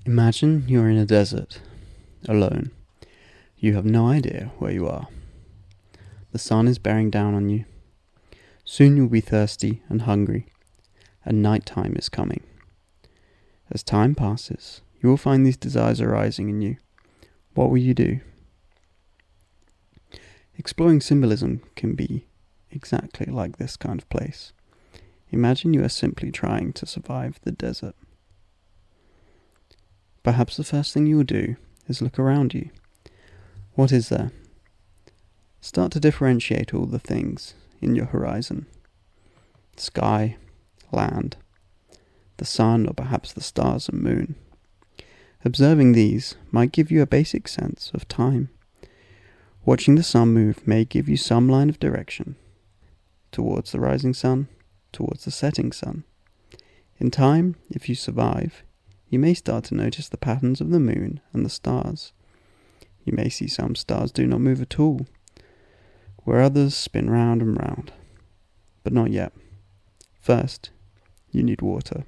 Imagine you're in a desert, alone. You have no idea where you are. The sun is bearing down on you. Soon you'll be thirsty and hungry, and night time is coming. As time passes, you will find these desires arising in you. What will you do? Exploring symbolism can be exactly like this kind of place. Imagine you are simply trying to survive the desert. Perhaps the first thing you will do is look around you. What is there? Start to differentiate all the things in your horizon. Sky, land, the sun, or perhaps the stars and moon. Observing these might give you a basic sense of time. Watching the sun move may give you some line of direction towards the rising sun, towards the setting sun. In time, if you survive, you may start to notice the patterns of the moon and the stars. You may see some stars do not move at all, where others spin round and round. But not yet. First, you need water.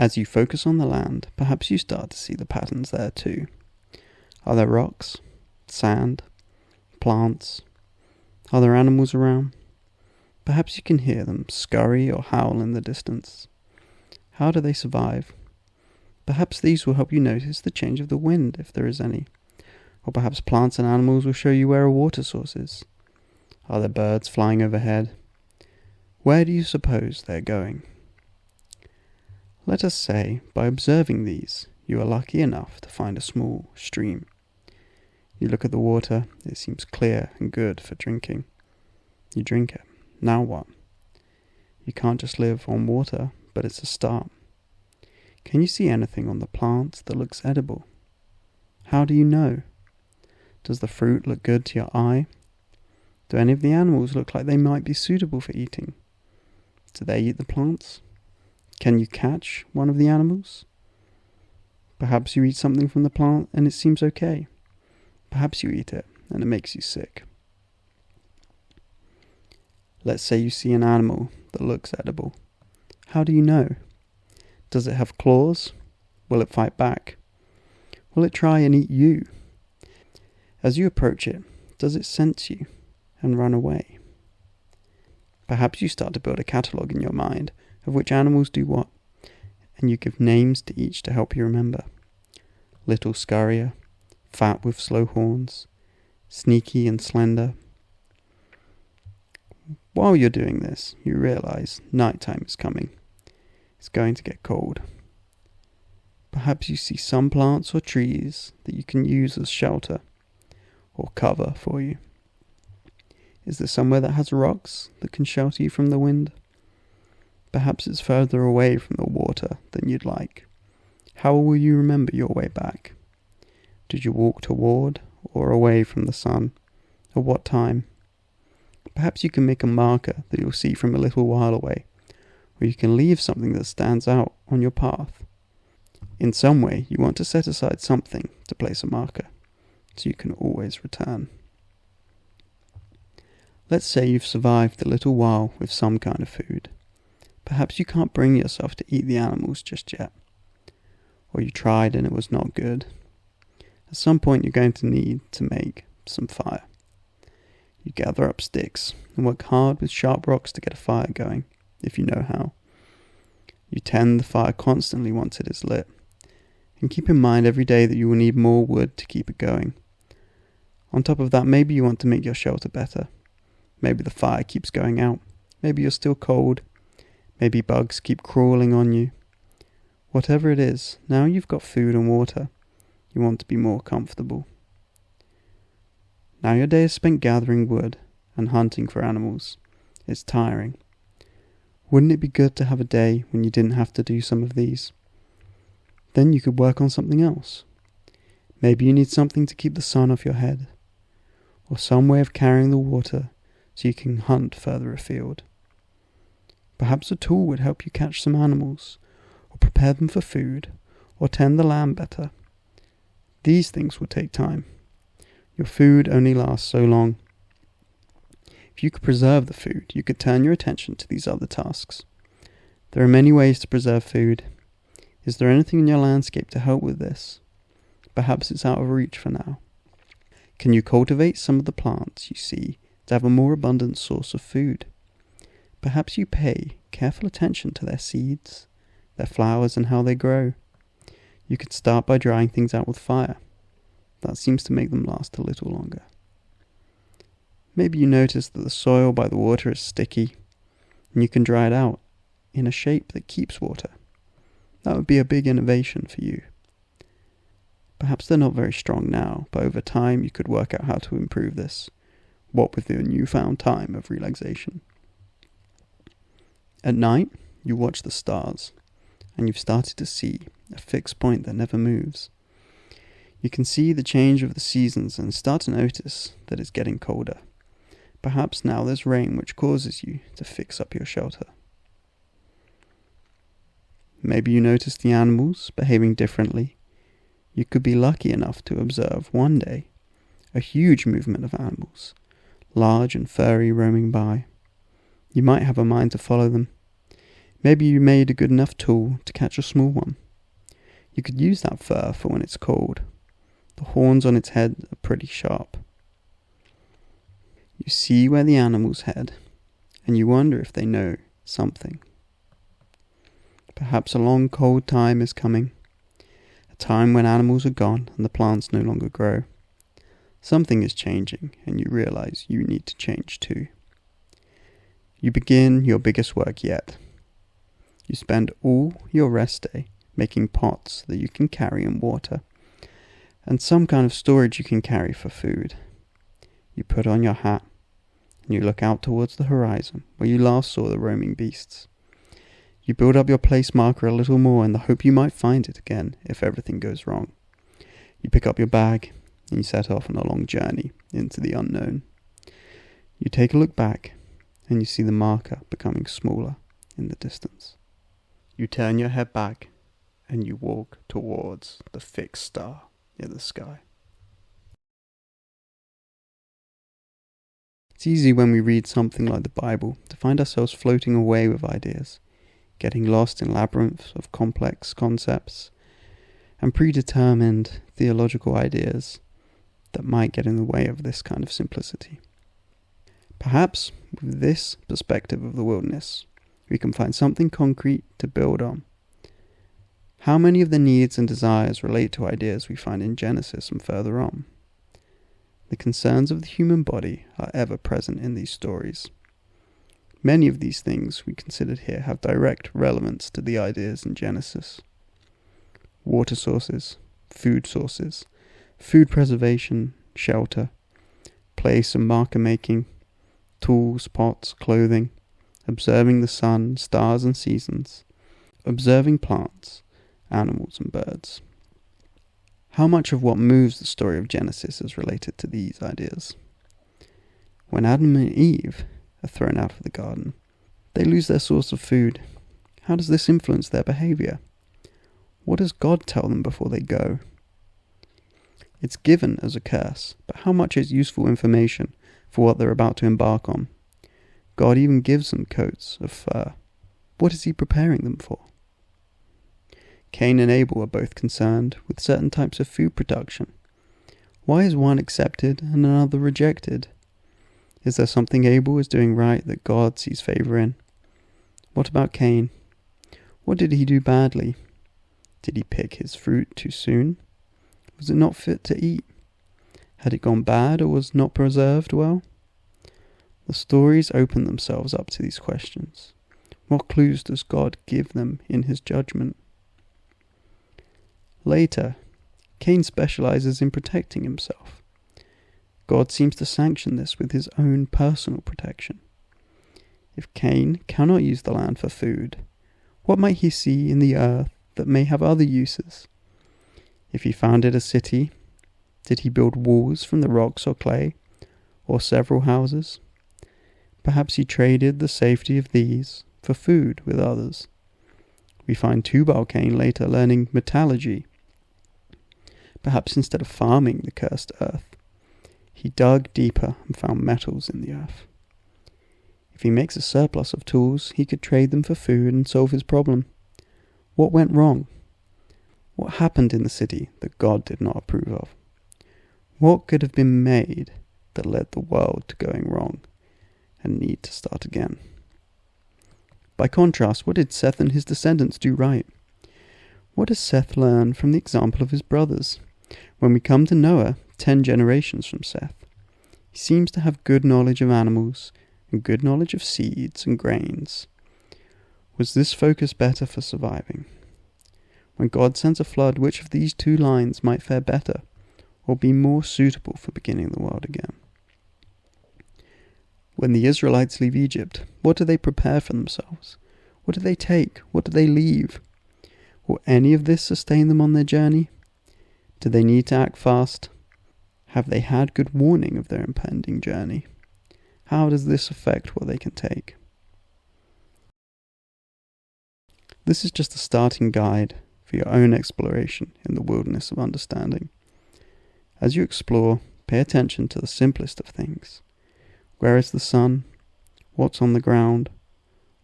As you focus on the land, perhaps you start to see the patterns there too. Are there rocks, sand, plants? Are there animals around? Perhaps you can hear them scurry or howl in the distance. How do they survive? Perhaps these will help you notice the change of the wind, if there is any. Or perhaps plants and animals will show you where a water source is. Are there birds flying overhead? Where do you suppose they're going? Let us say, by observing these, you are lucky enough to find a small stream. You look at the water, it seems clear and good for drinking. You drink it. Now what? You can't just live on water, but it's a start. Can you see anything on the plant that looks edible? How do you know? Does the fruit look good to your eye? Do any of the animals look like they might be suitable for eating? Do they eat the plants? Can you catch one of the animals? Perhaps you eat something from the plant and it seems okay. Perhaps you eat it and it makes you sick. Let's say you see an animal that looks edible. How do you know? Does it have claws? Will it fight back? Will it try and eat you? As you approach it, does it sense you and run away? Perhaps you start to build a catalogue in your mind of which animals do what, and you give names to each to help you remember. Little scurrier, fat with slow horns, sneaky and slender. While you're doing this, you realize nighttime is coming. It's going to get cold. Perhaps you see some plants or trees that you can use as shelter or cover for you. Is there somewhere that has rocks that can shelter you from the wind? Perhaps it's further away from the water than you'd like. How will you remember your way back? Did you walk toward or away from the sun? At what time? Perhaps you can make a marker that you'll see from a little while away, or you can leave something that stands out on your path. In some way, you want to set aside something to place a marker, so you can always return. Let's say you've survived a little while with some kind of food. Perhaps you can't bring yourself to eat the animals just yet, or you tried and it was not good. At some point you're going to need to make some fire. You gather up sticks and work hard with sharp rocks to get a fire going, if you know how. You tend the fire constantly once it is lit, and keep in mind every day that you will need more wood to keep it going. On top of that, maybe you want to make your shelter better. Maybe the fire keeps going out. Maybe you're still cold. Maybe bugs keep crawling on you. Whatever it is, now you've got food and water. You want to be more comfortable. Now your day is spent gathering wood and hunting for animals. It's tiring. Wouldn't it be good to have a day when you didn't have to do some of these? Then you could work on something else. Maybe you need something to keep the sun off your head, or some way of carrying the water so you can hunt further afield. Perhaps a tool would help you catch some animals, or prepare them for food, or tend the land better. These things will take time. Your food only lasts so long. If you could preserve the food, you could turn your attention to these other tasks. There are many ways to preserve food. Is there anything in your landscape to help with this? Perhaps it's out of reach for now. Can you cultivate some of the plants you see to have a more abundant source of food? Perhaps you pay careful attention to their seeds, their flowers, and how they grow. You could start by drying things out with fire. That seems to make them last a little longer. Maybe you notice that the soil by the water is sticky, and you can dry it out in a shape that keeps water. That would be a big innovation for you. Perhaps they're not very strong now, but over time you could work out how to improve this, what with your newfound time of relaxation. At night, you watch the stars, and you've started to see a fixed point that never moves. You can see the change of the seasons and start to notice that it's getting colder. Perhaps now there's rain which causes you to fix up your shelter. Maybe you notice the animals behaving differently. You could be lucky enough to observe one day a huge movement of animals, large and furry, roaming by. You might have a mind to follow them. Maybe you made a good enough tool to catch a small one. You could use that fur for when it's cold. The horns on its head are pretty sharp. You see where the animals head, and you wonder if they know something. Perhaps a long cold time is coming, a time when animals are gone and the plants no longer grow. Something is changing, and you realize you need to change too. You begin your biggest work yet. You spend all your rest day making pots that you can carry in water, and some kind of storage you can carry for food. You put on your hat, and you look out towards the horizon where you last saw the roaming beasts. You build up your place marker a little more in the hope you might find it again if everything goes wrong. You pick up your bag, and you set off on a long journey into the unknown. You take a look back, and you see the marker becoming smaller in the distance. You turn your head back, and you walk towards the fixed star in the sky. It's easy when we read something like the Bible to find ourselves floating away with ideas, getting lost in labyrinths of complex concepts and predetermined theological ideas that might get in the way of this kind of simplicity. Perhaps with this perspective of the wilderness, we can find something concrete to build on. How many of the needs and desires relate to ideas we find in Genesis and further on? The concerns of the human body are ever present in these stories. Many of these things we considered here have direct relevance to the ideas in Genesis. Water sources, food preservation, shelter, place and marker making, tools, pots, clothing, observing the sun, stars and seasons, observing plants, animals and birds. How much of what moves the story of Genesis is related to these ideas? When Adam and Eve are thrown out of the garden, they lose their source of food. How does this influence their behavior? What does God tell them before they go? It's given as a curse, but how much is useful information for what they're about to embark on? God even gives them coats of fur. What is he preparing them for? Cain and Abel are both concerned with certain types of food production. Why is one accepted and another rejected? Is there something Abel is doing right that God sees favor in? What about Cain? What did he do badly? Did he pick his fruit too soon? Was it not fit to eat? Had it gone bad or was not preserved well? The stories open themselves up to these questions. What clues does God give them in his judgment? Later, Cain specializes in protecting himself. God seems to sanction this with his own personal protection. If Cain cannot use the land for food, what might he see in the earth that may have other uses? If he founded a city, did he build walls from the rocks or clay, or several houses? Perhaps he traded the safety of these for food with others. We find Tubal Cain later learning metallurgy. Perhaps instead of farming the cursed earth, he dug deeper and found metals in the earth. If he makes a surplus of tools, he could trade them for food and solve his problem. What went wrong? What happened in the city that God did not approve of? What could have been made that led the world to going wrong and need to start again? By contrast, what did Seth and his descendants do right? What does Seth learn from the example of his brothers? When we come to Noah, 10 generations from Seth, he seems to have good knowledge of animals and good knowledge of seeds and grains. Was this focus better for surviving? When God sends a flood, which of these two lines might fare better or be more suitable for beginning the world again? When the Israelites leave Egypt, what do they prepare for themselves? What do they take? What do they leave? Will any of this sustain them on their journey? Do they need to act fast? Have they had good warning of their impending journey? How does this affect what they can take? This is just a starting guide for your own exploration in the wilderness of understanding. As you explore, pay attention to the simplest of things. Where is the sun? What's on the ground?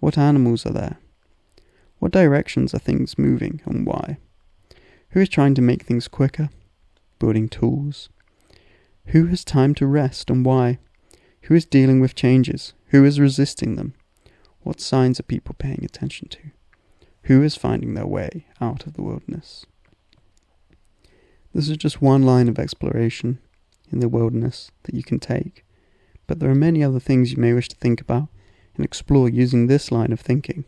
What animals are there? What directions are things moving and why? Who is trying to make things quicker? Building tools? Who has time to rest and why? Who is dealing with changes? Who is resisting them? What signs are people paying attention to? Who is finding their way out of the wilderness? This is just one line of exploration in the wilderness that you can take, but there are many other things you may wish to think about and explore using this line of thinking.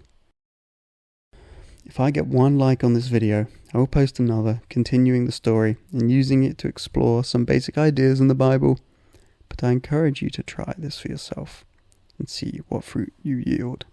If I get 1 like on this video, I will post another, continuing the story and using it to explore some basic ideas in the Bible, but I encourage you to try this for yourself and see what fruit you yield.